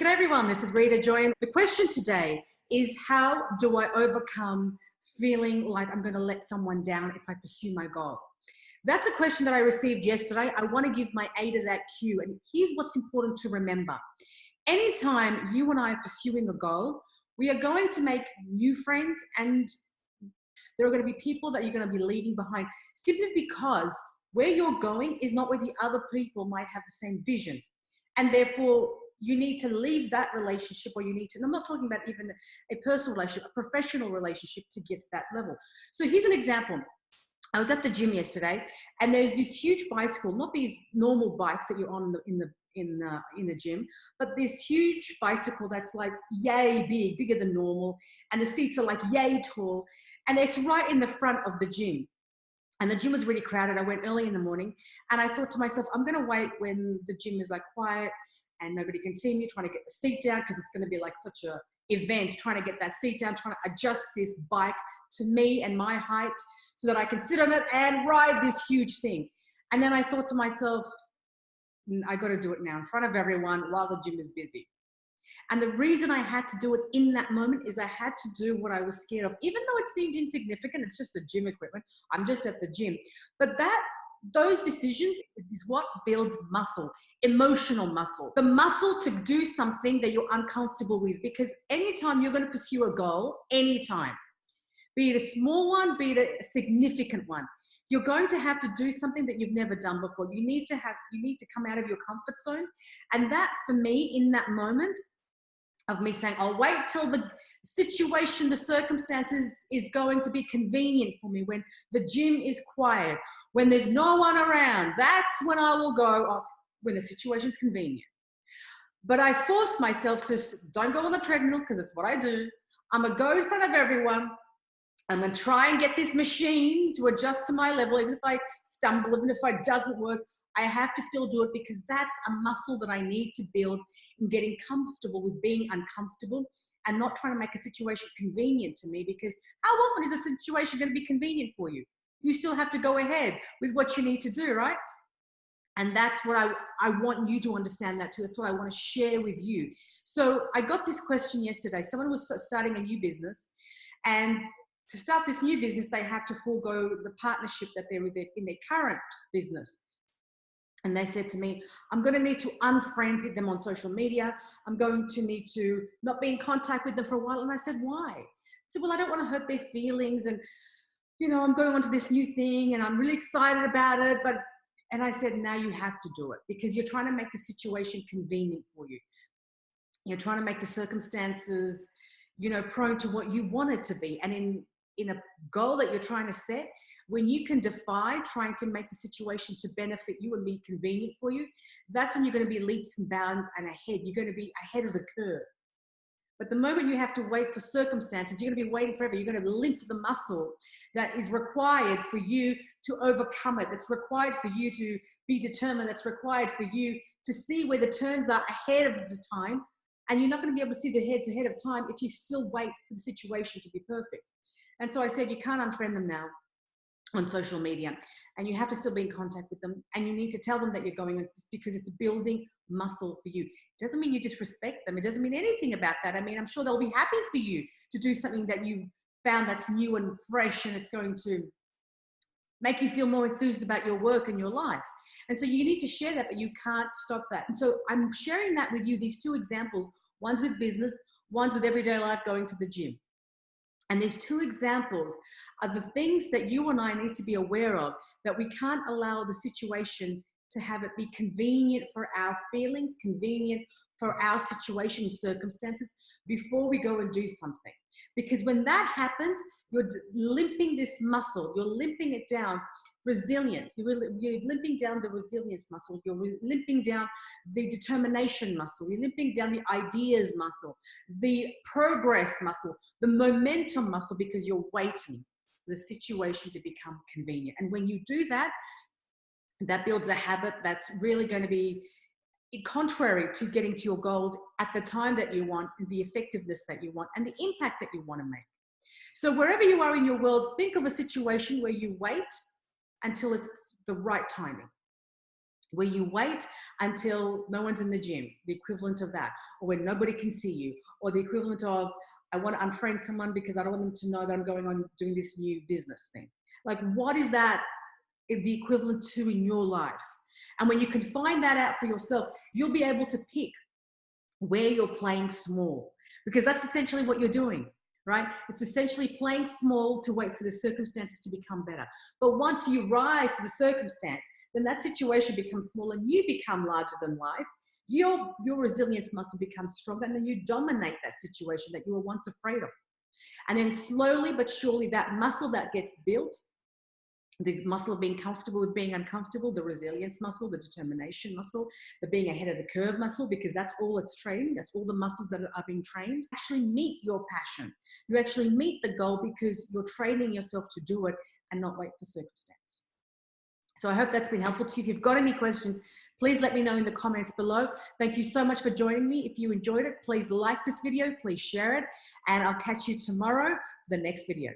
G'day everyone, this is Rita Joy, and the question today is, how do I overcome feeling like I'm going to let someone down if I pursue my goal? That's a question that I received yesterday. I want to give my A to that cue, and here's what's important to remember. Anytime you and I are pursuing a goal, we are going to make new friends, and there are going to be people that you're going to be leaving behind simply because where you're going is not where the other people might have the same vision. And therefore, you need to leave that relationship, or you need to, and I'm not talking about even a personal relationship, a professional relationship to get to that level. So here's an example. I was at the gym yesterday, and there's this huge bicycle, not these normal bikes that you're on in the gym, but this huge bicycle that's like yay big, bigger than normal, and the seats are like yay tall, and it's right in the front of the gym. And the gym was really crowded. I went early in the morning, and I thought to myself, I'm going to wait when the gym is like quiet and nobody can see me, trying to get the seat down, because it's going to be like such a event, trying to get that seat down, trying to adjust this bike to me and my height so that I can sit on it and ride this huge thing. And then I thought to myself, I got to do it now in front of everyone while the gym is busy. And the reason I had to do it in that moment is I had to do what I was scared of. Even though it seemed insignificant, it's just a gym equipment, I'm just at the gym. But those decisions is what builds muscle, emotional muscle. The muscle to do something that you're uncomfortable with, because anytime you're going to pursue a goal, anytime, be it a small one, be it a significant one, you're going to have to do something that you've never done before. You need to come out of your comfort zone. And that, for me, in that moment of me saying, I'll wait till the situation, the circumstances is going to be convenient for me, when the gym is quiet, when there's no one around, that's when I will go, when the situation's convenient. But I forced myself to don't go on the treadmill, because it's what I do. I'm going to go in front of everyone. I'm going to try and get this machine to adjust to my level. Even if I stumble, even if it doesn't work, I have to still do it, because that's a muscle that I need to build in getting comfortable with being uncomfortable and not trying to make a situation convenient to me, because how often is a situation going to be convenient for you? You still have to go ahead with what you need to do, right? And that's what I want you to understand that too. That's what I want to share with you. So I got this question yesterday. Someone was starting a new business, and to start this new business, they have to forego the partnership that they're with in their current business. And they said to me, I'm going to need to unfriend them on social media. I'm going to need to not be in contact with them for a while. And I said, why? I said, well, I don't want to hurt their feelings. And, I'm going on to this new thing and I'm really excited about it. And I said, now you have to do it, because you're trying to make the situation convenient for you. You're trying to make the circumstances, prone to what you want it to be. And in a goal that you're trying to set, when you can defy trying to make the situation to benefit you and be convenient for you, that's when you're going to be leaps and bounds and ahead. You're going to be ahead of the curve. But the moment you have to wait for circumstances, you're going to be waiting forever. You're going to limp the muscle that is required for you to overcome it, that's required for you to be determined, that's required for you to see where the turns are ahead of the time. And you're not going to be able to see the heads ahead of time if you still wait for the situation to be perfect. And so I said, you can't unfriend them now on social media, and you have to still be in contact with them, and you need to tell them that you're going on this, because it's building muscle for you. It doesn't mean you disrespect them. It doesn't mean anything about that. I mean, I'm sure they'll be happy for you to do something that you've found that's new and fresh, and it's going to make you feel more enthused about your work and your life. And so you need to share that, but you can't stop that. And so I'm sharing that with you, these two examples, one's with business, one's with everyday life, going to the gym. And these two examples are the things that you and I need to be aware of, that we can't allow the situation to have it be convenient for our feelings, convenient for our situation and circumstances before we go and do something. Because when that happens, you're limping this muscle, you're limping it down. Resilience, you're limping down the resilience muscle, you're limping down the determination muscle, you're limping down the ideas muscle, the progress muscle, the momentum muscle, because you're waiting for the situation to become convenient. And when you do that, that builds a habit that's really going to be contrary to getting to your goals at the time that you want, and the effectiveness that you want, and the impact that you want to make. So wherever you are in your world, think of a situation where you wait until it's the right timing. where you wait until no one's in the gym, the equivalent of that, or when nobody can see you, or the equivalent of, I want to unfriend someone because I don't want them to know that I'm going on doing this new business thing. Like, what is that the equivalent to in your life? And when you can find that out for yourself, you'll be able to pick where you're playing small, because that's essentially what you're doing, right? It's essentially playing small to wait for the circumstances to become better. But once you rise to the circumstance, then that situation becomes small and you become larger than life. Your resilience muscle becomes stronger, and then you dominate that situation that you were once afraid of. And then slowly but surely, that muscle that gets built, the muscle of being comfortable with being uncomfortable, the resilience muscle, the determination muscle, the being ahead of the curve muscle, because that's all it's training. That's all the muscles that are being trained. Actually meet your passion. You actually meet the goal because you're training yourself to do it and not wait for circumstance. So I hope that's been helpful to you. If you've got any questions, please let me know in the comments below. Thank you so much for joining me. If you enjoyed it, please like this video, please share it, and I'll catch you tomorrow for the next video.